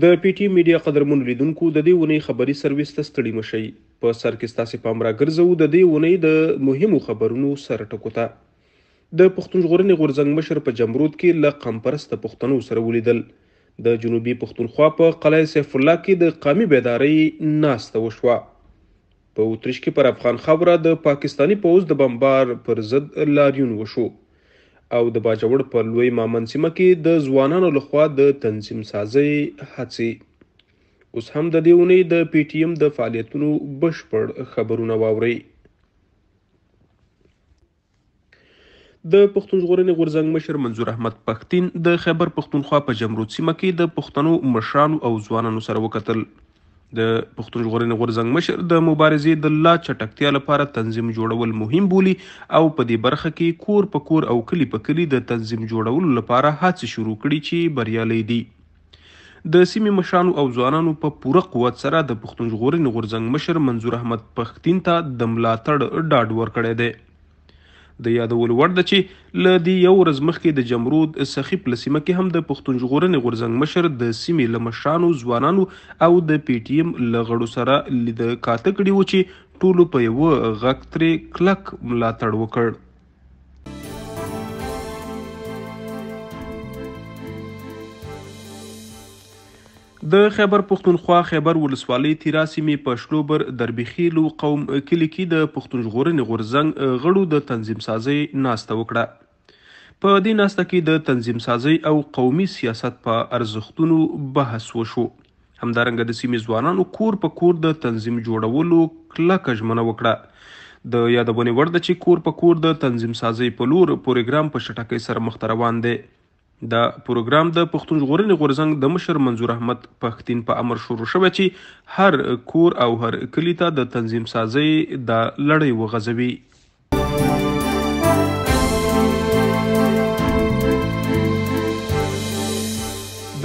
د پی ټی میډیا قدرمنو لیدونکو د دې اونۍ خبري سرویس ته ستړي مشئ. په سر کې ستاسې پام راګرځوو د دې اونۍ د مهمو خبرونو سر ټکو ته. د پښتون ژغورنې غورځنګ مشر په جمرود کې له قام پرسته پښتنو سره ولیدل. د جنوبي پښتونخوا په قلعه سیف الله کې د قامي بیدارۍ ناسته وشوه. په اتریش کې پر افغان خاوره د پاکستاني پوځ د بمبار پر ضد لاریون وشو. او د باجوړ په لوی مامن سیمه کې د ځوانانو لخوا د تنظیم سازۍ هڅې. اوس هم د دې اونۍ د پی ټی ایم د فعالیتونو بشپړ خبرونه واورئ. د پښتون ژغورنې غورځنګ مشر منظور احمد پښتين د خیبر پښتونخوا په جمرود سیمه کې د پښتنو مشرانو او ځوانانو سره وکتل. د پښتون ژغورنې غورځنګ مشر د مبارزې د لا چټکتیا لپاره تنظیم جوړول مهم بولي او په دې برخه کې کور په کور او کلی په کلی د تنظیم جوړولو لپاره هڅې شروع کړي چې بریالي دي. د سیمې مشرانو او ځوانانو په پوره قوت سره د پښتون ژغورنې غورځنګ مشر منظور احمد پښتين ته د ملاتړ ډاډ ورکړی دی. د یادولو وړ ده چې له دې یو ورځ مخکې د جمرود سخیف له سیمه کې هم د پښتون ژغورنې غورځنګ مشر د سیمې له مشرانو ځوانانو او د پی ټی ایم له غړو سره لید کاته کړي وو چې ټولو په یوه غږ ترې کلک ملاتړ وکړ. د خیبر پښتونخوا خیبر ولسوالۍ تیرا سیمې په شلوبر دربیخیلو قوم کلي کې د پښتون ژغورنې غورځنګ غړو د تنظیم سازۍ ناسته وکړه. په دې ناسته کې د تنظیم سازۍ او قومي سیاست په ارزښتونو بحث وشو. همدارنګه د سیمې ځوانانو کور په کور د تنظیم جوړولو کلکه ژمنه وکړه. د یادونې وړ ده چې کور په کور د تنظیم سازۍ په لور پروګرام په چټکۍ سره مخته روان دی. دا پروګرام د پښتون ژغورنې غورځنګ د مشر منظور احمد پښتين په امر شروع شوی چې هر کور او هر کلی ته د تنظیم سازۍ د لړۍ وغځوي.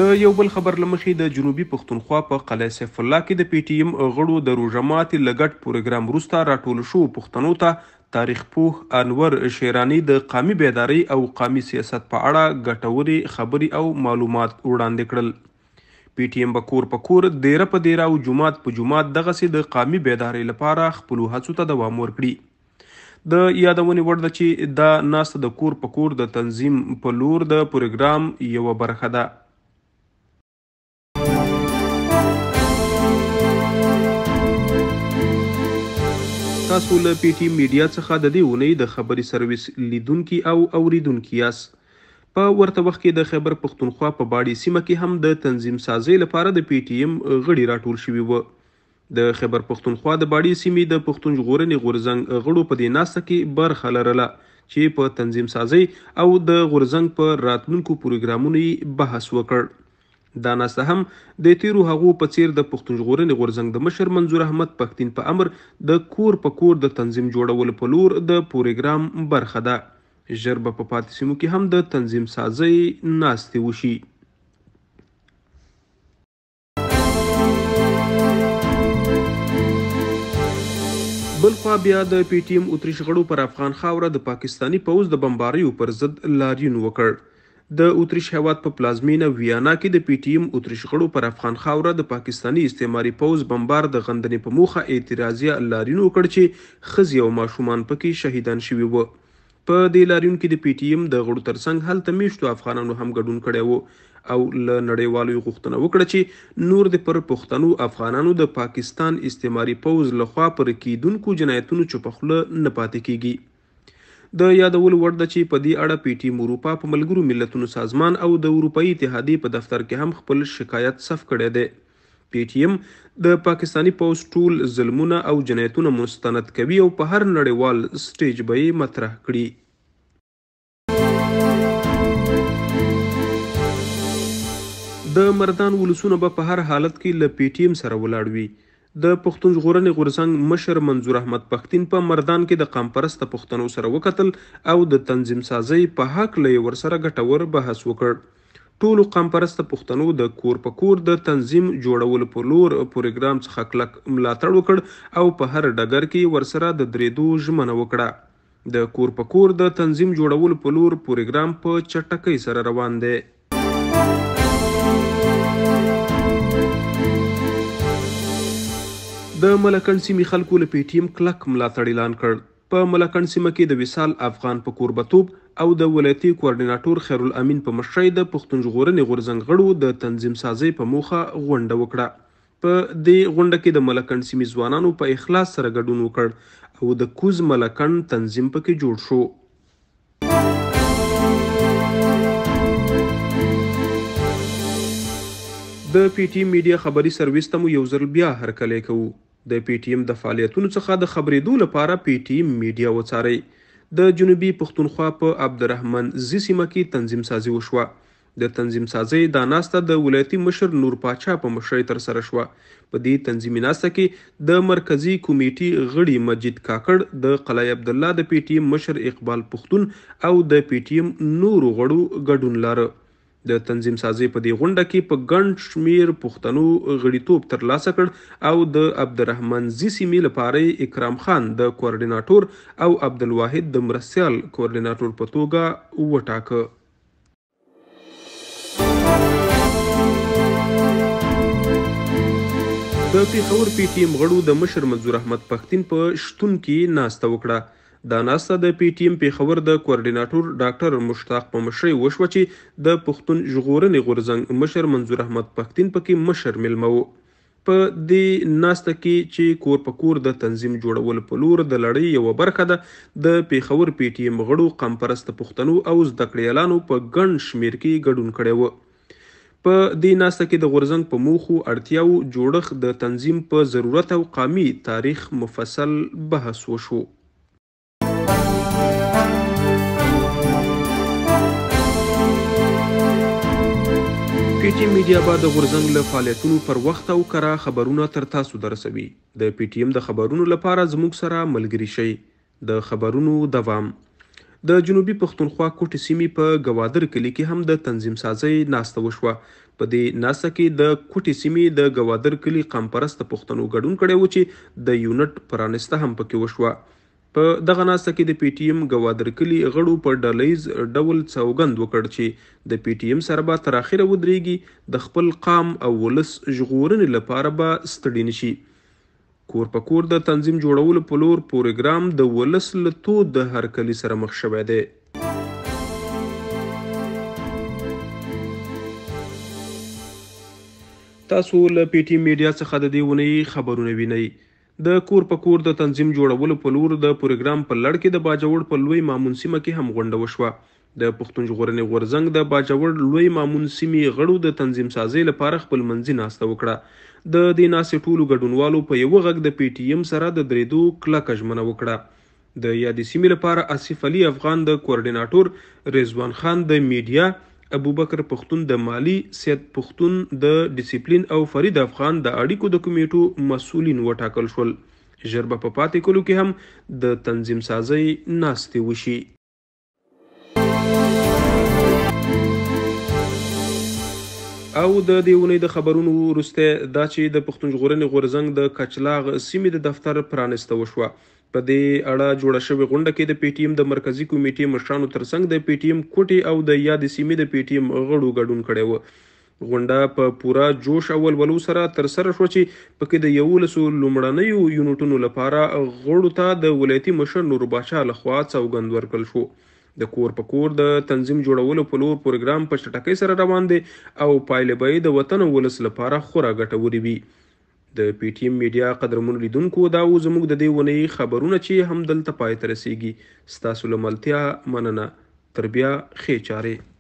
د یو بل خبر له مخې د جنوبي پښتونخوا په قلعه سیف الله کې د پی ټی ایم غړو د روژه ماتي له ګډ پروګرام وروسته راټول شوو پښتنو ته تاریخ پوه انور شیراني د قامي بیدارۍ او قامي سیاست په اړه ګټورې خبرې او معلومات وړاندې کړل. پی ټی ایم به کور په کور، دیره په دیره او جومات په جومات دغسې د قامي بیدارۍ لپاره خپلو هڅو ته دوام ورکړي. د یادونې وړ ده چې دا ناسته د کور په کور د تنظیم په لور د پروګرام یوه برخه ده. تاسو له پی ټی میډیا څخه د دې اونۍ د خبري سرویس لیدونکي او اوریدونکي یاست. په ورته وخت کې د خیبر پښتونخوا په باډي سیمه کې هم د تنظیم سازۍ لپاره د پی ټی ایم غړي راټول شوي وو. د خیبر پښتونخوا د باډي سیمې د پښتون ژغورنې غورځنګ غړو په دې ناسته کې برخه لرله چې په تنظیم سازۍ او د غورځنګ په راتلونکو پروګرامونو بحث وکړ. دا ناسته هم د تیرو هغو په څیر د پښتون ژغورنې غورځنګ د مشر منظور احمد پښتين په امر د کور په کور د تنظیم جوړولو په لور د پروګرام برخه ده. ژر به په پاتې سیمو کې هم د تنظیم سازۍ ناستې وشي. بل خوا بیا د پی ټی ایم اتریش غړو پر افغان خاوره د پاکستاني پوځ د بمباریو پر ضد لاریون وکړ. د اتریش هیواد په پلازمینه ویانا کې د پی ټی ایم اتریش غړو پر افغان خاوره د پاکستاني استعماري پوځ بمبار د غندنې په موخه اعتراضیه لاریون وکړ چې ښځې او ماشومان پکې شهیدان شوي وو. په دې لاریون کې د پی ټی ایم د غړو ترڅنګ هلته میشتو افغانانو هم ګډون کړی وو او له نړیوالو غوښتنه وکړه چې نور د پر پښتنو افغانانو د پاکستان استعماري پوځ لخوا پر کیدونکو جنایتونو چوپه خوله نه پاتې کیږي. د یادولو وړ ده چې په دې اړه پی ټی ایم اروپا په ملګرو ملتونو سازمان او د اروپایي اتحادیې په دفتر کې هم خپل شکایت ثبت کړی دی. پی ټی ایم د پاکستاني پوځ ټول ظلمونه او جنایتونه مستند کوي او په هر نړیوال سټیج به یې مطرح کړي. د مردان ولسونه به په هر حالت کې له پی ټی ایم سره ولاړ وي. د پښتون ژغورنې غورځنګ مشر منظور احمد پښتين په مردان کې د قام پرسته پښتنو سره وکتل او د تنظیم سازۍ په هکله یې ورسره ګټور بحث وکړ. ټولو قام پرسته پښتنو د کور په کور د تنظیم جوړولو په لور پروګرام څخه کلک ملاتړ وکړ او په هر ډګر کې ورسره د درېدو ژمنه وکړه. د کور په کور د تنظیم جوړولو په لور پروګرام په چټکۍ سره روان دی. د ملکنډ سیمې خلکو له پی ټي ایم کلک ملاتړ اعلان کړ. په ملکنډ سیمه کې د وصال افغان په کوربتوب او د ولایتي کوارډیناټور خیرالامین په مشرۍ د پښتون ژغورنې غورځنګ غړو د تنظیم سازۍ په موخه غونډه وکړه. په دې غونډه کې د ملکنډ سیمې ځوانانو په اخلاص سره ګډون وکړ او د کوز ملکنډ تنظیم پکې جوړ شو. د پی ټي ایم میډیا خبري سرویس ته مو یو ځل بیا هرکلی کوو. د پی ټي ایم د فعالیتونو څخه د خبرېدو لپاره پی ټي ایم میډیا وڅارئ. د جنوبي پښتونخوا په عبدالرحمن زی سیمه کې تنظیم سازي وشوه. د تنظیم سازۍ دا ناسته د ولایتي مشر نور پاچا په مشرۍ ترسره شوه. په دې تنظیمي ناسته کې د مرکزي کمیټې غړي مجید کاکړ، د قلعه عبدالله د پی ټي ایم مشر اقبال پښتون او د پی ټي ایم نورو غړو ګډون لاره. د تنظیم سازۍ په دې غونډه کې په ګڼ شمیر پښتنو غړیتوب ترلاسه کړ او د عبدالرحمن زی سیمې لپاره اکرام خان د کوارډیناټور او عبدالواحد د مرستیال کوارډیناټور په توګه وټاکه. د پېښور پی ټي ایم غړو د مشر منظور احمد پښتین په شتون کې ناسته وکړه. دا ناسته د پی ټي ایم پېښور د کوارډیناټور ډاکټر مشتاق په مشرۍ وشوه چې د پښتون ژغورنې غورځنګ مشر منظور احمد پښتین پکې مشر میلمه و. په دې ناسته کې چې کور په کور د تنظیم جوړول په لور د لړۍ یوه برخه ده، د پېښور پی ټي ایم غړو قمپرست پښتنو او زده کړیالانو په ګڼ شمیر کې ګډون کړی و. په دې ناسته کې د غورځنګ په موخو، اړتیاو، جوړښت، د تنظیم په ضرورت او قامي تاریخ مفصل بحث وشو. پی ټي ایم میډیا به د غورځنګ له فعالیتونو پر وخت او کره خبرونه تر تاسو درسوي. د پی ټي ایم د خبرونو لپاره زموږ سره ملګري شئ. د خبرونو دوام. د جنوبي پښتونخوا کوټې سیمې په ګوادر کلي کې هم د تنظیم سازۍ ناسته وشوه. په دې ناسته کې د کوټې سیمې د ګوادر کلي قمپرست پښتنو ګډون کړی و چې د یونټ پرانسته هم پکې وشوه. په دغه ناسته کې د پی ټي ایم ګوادر کلي غړو په ډلیز ډول څرګند وکړ چې د پی ټي ایم سره به تر اخره ودرېږي، د خپل قام او ولس ژغورنې لپاره به ستړي نشي. کور په کور د تنظیم جوړولو په لور پروګرام د ولس له تود د هرکلي سره مخ شوی دی. تاسو له پی ټي ایم میډیا څخه د دې اونۍ خبرونه وینئ. د کور په کور د تنظیم جوړولو په لور د پروګرام په لړ کې د باجوړ په لوی مامون سیمه کې هم غونډه وشوه. د پښتون ژغورنې غورځنګ د باجوړ لوی مامون سیمې غړو د تنظیم سازۍ لپاره خپل منځي ناسته وکړه. د دې ناستې ټولو ګډونوالو په یوه غږ د پی ټي ایم سره د درېدو کلکه ژمنه وکړه. د یادې سیمې لپاره آصف علي افغان د کوارډیناټور، رضوان خان د میډیا، ابوبکر پښتون د مالی، سید پښتون د ډیسپلین او فرید افغان د اړیکو د کمیټو مسؤلین وټاکل شول. ژر به په پاتې کلو کې هم د تنظیم سازۍ ناستې وشي. او د دې اونۍ د خبرونو وروسته دا چې د پښتون ژغورنې غورځنګ د کچلاغ سیمې د دفتر پرانسته وشوه. په دې اړه جوړه شوې غونډه کې د پی ټي ایم د مرکزي کمیټې مشرانو ترڅنګ د پی ټي ایم کوټې او د یادې سیمې د پی ټي ایم غړو ګډون کړی و. غونډه په پوره جوش او ولولو سره ترسره شوه چې پکې د 11 لومړنیو یونټونو لپاره غړو ته د ولایتي مشر نور پاچا لخوا سوګند ورکړل شو. د کور په کور د تنظیم جوړولو په لور پروګرام په چټکۍ سره روان دی او پایلې به د وطن او ولس لپاره خورا ګټورې وي. د پی ټي ایم میډیا قدرمنو لیدونکو، دا و زموږ د دې اونۍ خبرونه چې هم دلته پای ته رسیږي. ستاسو له ملتیا مننه. تر بیا ښې چارې.